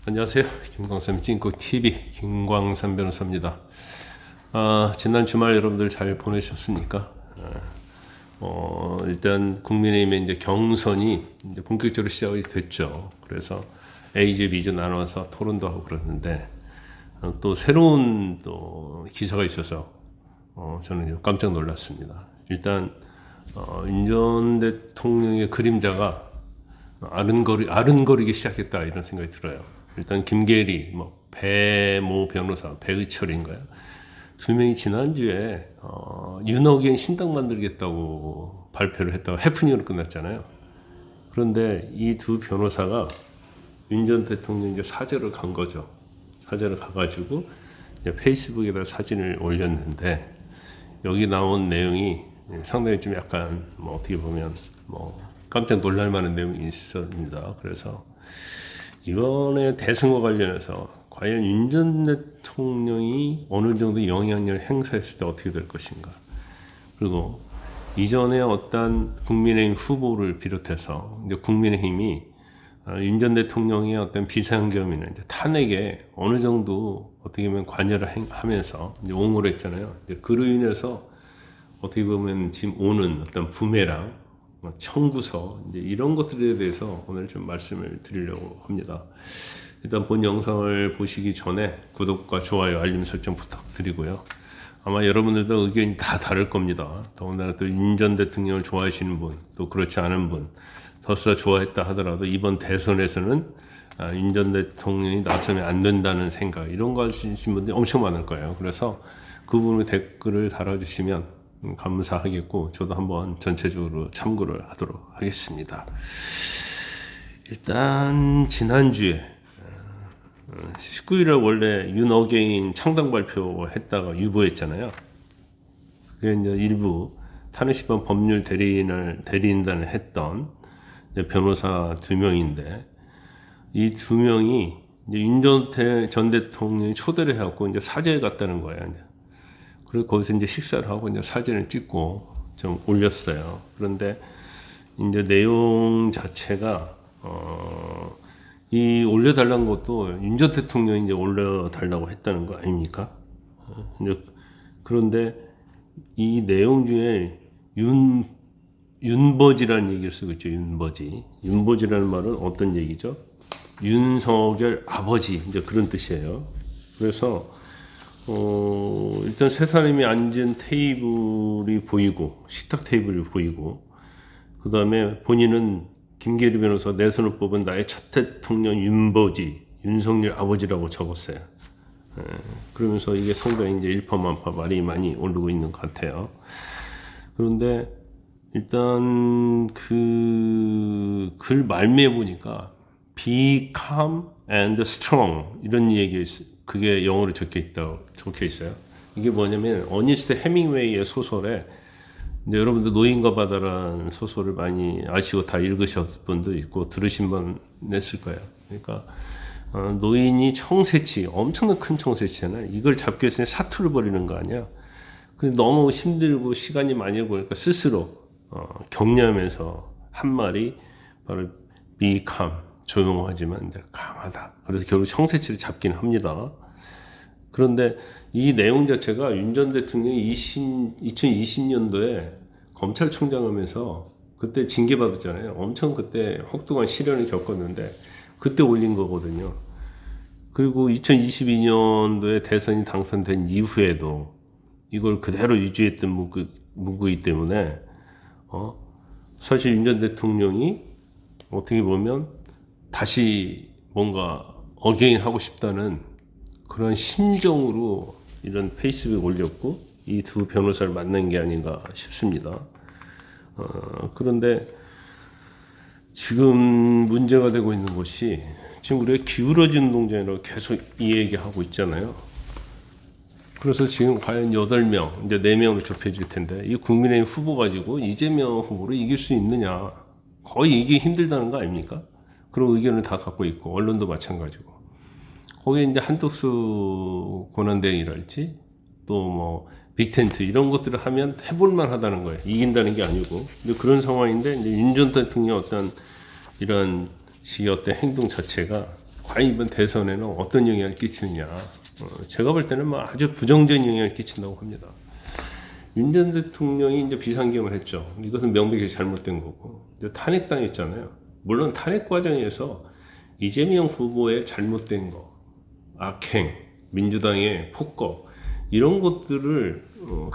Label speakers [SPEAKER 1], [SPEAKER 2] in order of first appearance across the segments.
[SPEAKER 1] 안녕하세요. 김광삼 찐국TV 김광삼 변호사입니다. 지난 주말 여러분들 잘 보내셨습니까? 일단 국민의힘의 이제 경선이 이제 본격적으로 시작이 됐죠. 그래서 A조, B조 나눠서 토론도 하고 그러는데 또 새로운 또 기사가 있어서 저는 깜짝 놀랐습니다. 일단 윤 전 대통령의 그림자가 아른거리기 시작했다 이런 생각이 들어요. 일단 김계리, 배모 변호사, 배의철인가요? 두 명이 지난주에 윤호경 신당 만들겠다고 발표를 했다가 해프닝으로 끝났잖아요. 그런데 이 두 변호사가 윤 전 대통령 이제 사저를 간 거죠. 사저를 가가지고 이제 페이스북에다 사진을 올렸는데 여기 나온 내용이 상당히 좀 약간 어떻게 보면 깜짝 놀랄 만한 내용이 있습니다. 그래서 이번에 대선과 관련해서 과연 윤 전 대통령이 어느 정도 영향력을 행사했을 때 어떻게 될 것인가. 그리고 이전에 어떤 국민의힘 후보를 비롯해서 이제 국민의힘이 윤 전 대통령의 어떤 비상겸이나 이제 탄핵에 어느 정도 어떻게 보면 관여를 하면서 이제 옹호를 했잖아요. 이제 그로 인해서 어떻게 보면 지금 오는 어떤 부메랑 청구서 이제 이런 것들에 대해서 오늘 좀 말씀을 드리려고 합니다. 일단 본 영상을 보시기 전에 구독과 좋아요, 알림 설정 부탁드리고요. 아마 여러분들도 의견이 다 다를 겁니다. 더군다나 또 윤 전 대통령을 좋아하시는 분, 또 그렇지 않은 분, 더수가 좋아했다 하더라도 이번 대선에서는 윤 전 대통령이 나서면 안 된다는 생각, 이런 거 하시는 분들이 엄청 많을 거예요. 그래서 그 부분에 댓글을 달아주시면 감사하겠고 저도 한번 전체적으로 참고를 하도록 하겠습니다. 일단 지난주에 19일에 원래 윤어게인 창당 발표했다가 유보했잖아요. 그게 이제 일부 탄핵심판 법률 대리인단을 했던 변호사 두 명인데 이 두 명이 윤 전 대통령이 초대를 해갖고 이제 사저에 갔다는 거예요. 그리고 거기서 이제 식사를 하고 이제 사진을 찍고 좀 올렸어요. 그런데 이제 내용 자체가 이 올려달라는 것도 윤 전 대통령이 이제 올려달라고 했다는 거 아닙니까? 그런데 이 내용 중에 윤버지라는 얘기를 쓰고 있죠. 윤버지라는 말은 어떤 얘기죠? 윤석열 아버지, 이제 그런 뜻이에요. 그래서 일단 세 사람이 앉은 테이블이 보이고, 식탁 테이블이 보이고, 그 다음에 본인은 김계리 변호사 내선을 뽑은 나의 첫 대통령 윤버지, 윤석열 아버지라고 적었어요. 그러면서 이게 상당히 이제 일파만파 말이 많이 오르고 있는 것 같아요. 그런데 일단 그 글 말미에 보니까 be calm and strong 이런 얘기 그게 영어로 적혀 있어요. 이게 뭐냐면 어니스트 해밍웨이의 소설에 이제 여러분들 노인과 바다라는 소설을 많이 아시고 다 읽으셨을 분도 있고 들으신 분 냈을 거예요. 그러니까 노인이 청새치, 엄청난 큰 청새치잖아요. 이걸 잡기 위해서 사투를 벌이는 거 아니야. 근데 너무 힘들고 시간이 많이 걸리니까 스스로 격려하면서 한 말이 바로 be calm, 조용하지만 이제 강하다. 그래서 결국 청새치를 잡긴 합니다. 그런데 이 내용 자체가 윤 전 대통령이 2020년도에 검찰총장 하면서 그때 징계받았잖아요. 엄청 그때 혹독한 시련을 겪었는데 그때 올린 거거든요. 그리고 2022년도에 대선이 당선된 이후에도 이걸 그대로 유지했던 문구이기 때문에 사실 윤 전 대통령이 어떻게 보면 다시 뭔가 어게인 하고 싶다는 그런 심정으로 이런 페이스북에 올렸고 이 두 변호사를 만난 게 아닌가 싶습니다. 그런데 지금 문제가 되고 있는 것이 지금 우리가 기울어진 운동장이라고 계속 이 얘기하고 있잖아요. 그래서 지금 과연 8명, 이제 4명으로 좁혀질 텐데 이 국민의힘 후보 가지고 이재명 후보를 이길 수 있느냐, 거의 이기기 힘들다는 거 아닙니까? 그런 의견을 다 갖고 있고 언론도 마찬가지고 거기에 이제 한덕수 권한대행이랄지 또 빅텐트 이런 것들을 하면 해볼만 하다는 거예요. 이긴다는 게 아니고. 근데 그런 상황인데 이제 윤 전 대통령 어떤 이런 식의 어떤 행동 자체가 과연 이번 대선에는 어떤 영향을 끼치느냐. 제가 볼 때는 뭐 아주 부정적인 영향을 끼친다고 합니다. 윤 전 대통령이 이제 비상경을 했죠. 이것은 명백히 잘못된 거고. 이제 탄핵당했잖아요. 물론 탄핵 과정에서 이재명 후보의 잘못된 거, 악행, 민주당의 폭거, 이런 것들을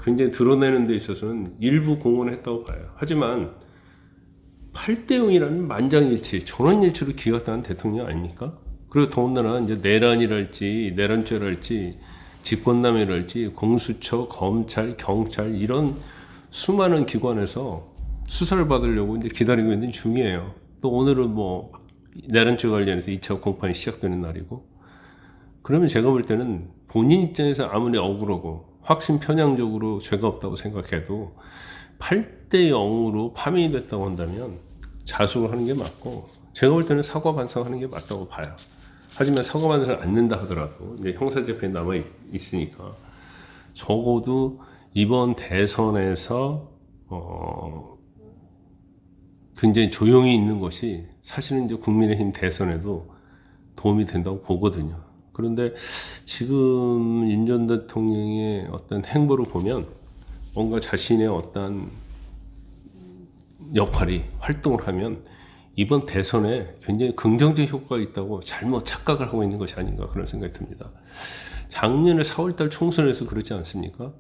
[SPEAKER 1] 굉장히 드러내는 데 있어서는 일부 공헌을 했다고 봐요. 하지만 8대 0이라는 만장일치, 전원일치로 기각당한 대통령 아닙니까? 그리고 더군다나 이제 내란이랄지, 내란죄랄지, 직권남용이랄지, 공수처, 검찰, 경찰, 이런 수많은 기관에서 수사를 받으려고 이제 기다리고 있는 중이에요. 또 오늘은 뭐, 내란죄 관련해서 2차 공판이 시작되는 날이고. 그러면 제가 볼 때는 본인 입장에서 아무리 억울하고, 확신 편향적으로 죄가 없다고 생각해도, 8대 0으로 파면이 됐다고 한다면, 자숙을 하는 게 맞고, 제가 볼 때는 사과 반성하는 게 맞다고 봐요. 하지만 사과 반성을 않는다 하더라도 이제 형사재판이 남아 있으니까 적어도 이번 대선에서 굉장히 조용히 있는 것이 사실은 이제 국민의힘 대선에도 도움이 된다고 보거든요. 그런데 지금 윤 전 대통령의 어떤 행보를 보면 뭔가 자신의 어떤 역할이 활동을 하면 이번 대선에 굉장히 긍정적 효과가 있다고 잘못 착각을 하고 있는 것이 아닌가 그런 생각이 듭니다. 작년에 4월달 총선에서 그렇지 않습니까?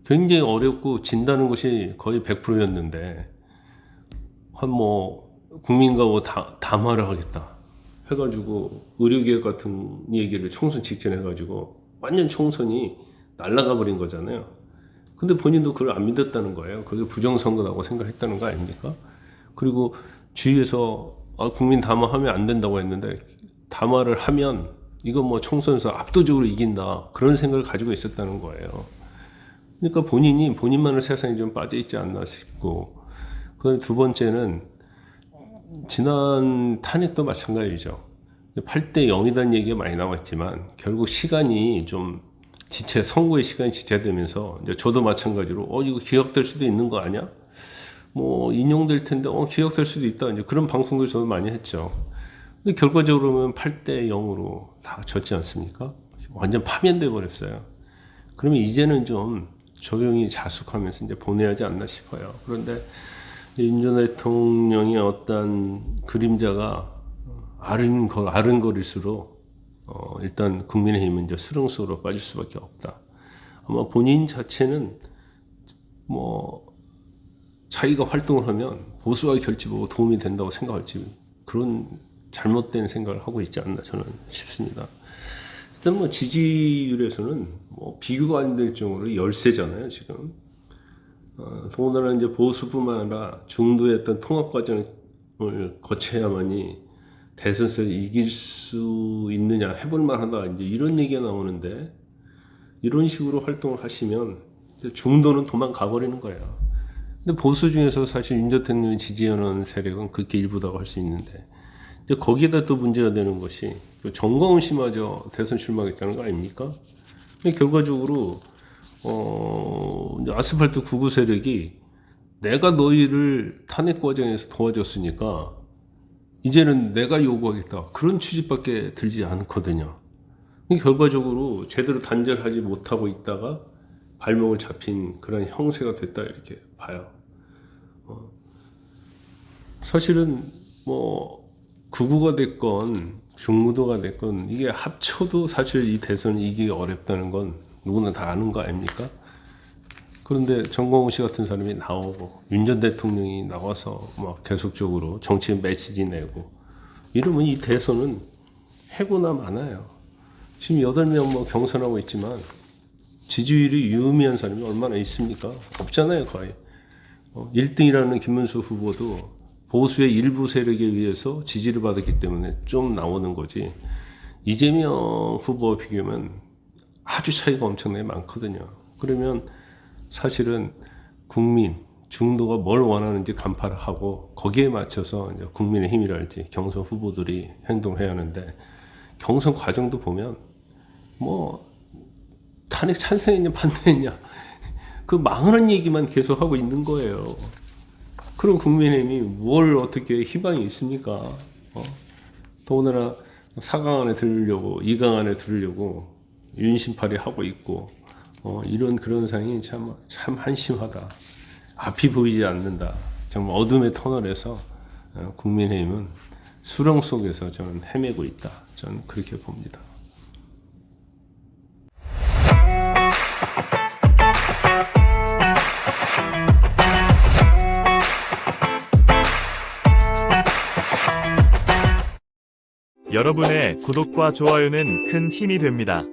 [SPEAKER 1] 굉장히 어렵고 진다는 것이 거의 100%였는데 한 뭐 국민과고 담화를 하겠다 해가지고 의료개혁 같은 얘기를 총선 직전에 해가지고 완전 총선이 날아가 버린 거잖아요. 근데 본인도 그걸 안 믿었다는 거예요. 그게 부정선거라고 생각했다는 거 아닙니까? 그리고 주위에서 국민 담화하면 안 된다고 했는데 담화를 하면 이거 뭐 총선에서 압도적으로 이긴다 그런 생각을 가지고 있었다는 거예요. 그러니까 본인이 본인만의 세상에 좀 빠져 있지 않나 싶고, 그다음에 두 번째는 지난 탄핵도 마찬가지죠. 8대 0이라는 얘기가 많이 나왔지만 결국 시간이 좀 선거의 시간이 지체되면서 이제 저도 마찬가지로 이거 기각될 수도 있는 거 아니야? 뭐 인용될 텐데 기각될 수도 있다. 이제 그런 방송도 저도 많이 했죠. 근데 결과적으로 보면 8대 0으로 다 졌지 않습니까? 완전 파면돼 버렸어요. 그러면 이제는 좀 조용히 자숙하면서 이제 보내야 하지 않나 싶어요. 그런데 윤 전 대통령의 어떤 그림자가 아른거릴수록 일단 국민의힘은 이제 수렁수로 빠질 수밖에 없다. 아마 본인 자체는 뭐 자기가 활동을 하면 보수와 결집하고 도움이 된다고 생각할지 그런 잘못된 생각을 하고 있지 않나 저는 싶습니다. 일단 뭐 지지율에서는 뭐 비교가 안 될 정도로 열세잖아요 지금. 더군다나 이제 보수뿐만 아니라 중도의 어떤 통합 과정을 거쳐야만이 대선에서 이길 수 있느냐 해볼만 하다 이제 이런 얘기가 나오는데, 이런 식으로 활동을 하시면 중도는 도망가 버리는 거예요. 근데 보수 중에서 사실 윤 대통령을 지지하는 세력은 그렇게 일부다고 할 수 있는데, 이제 거기에다 또 문제가 되는 것이 정광훈 씨마저 대선 출마하겠다는 거 아닙니까? 결과적으로 이제 아스팔트 구구 세력이 내가 너희를 탄핵 과정에서 도와줬으니까 이제는 내가 요구하겠다 그런 취지밖에 들지 않거든요. 결과적으로 제대로 단절하지 못하고 있다가 발목을 잡힌 그런 형세가 됐다 이렇게 봐요. 사실은 뭐 극우가 됐건 중무도가 됐건 이게 합쳐도 사실 이 대선 이기기 어렵다는 건 누구나 다 아는 거 아닙니까? 그런데 정광훈 씨 같은 사람이 나오고 윤 전 대통령이 나와서 막 계속적으로 정치 메시지 내고 이러면 이 대선은 해고나 많아요. 지금 8명 뭐 경선하고 있지만 지지율이 유의미한 사람이 얼마나 있습니까? 없잖아요 거의. 1등이라는 김문수 후보도 보수의 일부 세력에 의해서 지지를 받았기 때문에 좀 나오는 거지, 이재명 후보와 비교하면 아주 차이가 엄청나게 많거든요. 그러면 사실은 국민, 중도가 뭘 원하는지 간파를 하고 거기에 맞춰서 이제 국민의힘이랄지 경선 후보들이 행동을 해야 하는데, 경선 과정도 보면 뭐 탄핵 찬성했냐 반대했냐 그 망하는 얘기만 계속 하고 있는 거예요. 그럼 국민의힘이 뭘 어떻게 희망이 있습니까? 더군다나 4강 안에 들으려고 2강 안에 들으려고 윤심팔이 하고 있고 이런 그런 상황이 참 한심하다. 앞이 보이지 않는다. 정말 어둠의 터널에서 국민의힘은 수렁 속에서 저는 헤매고 있다. 저는 그렇게 봅니다.
[SPEAKER 2] 여러분의 구독과 좋아요는 큰 힘이 됩니다.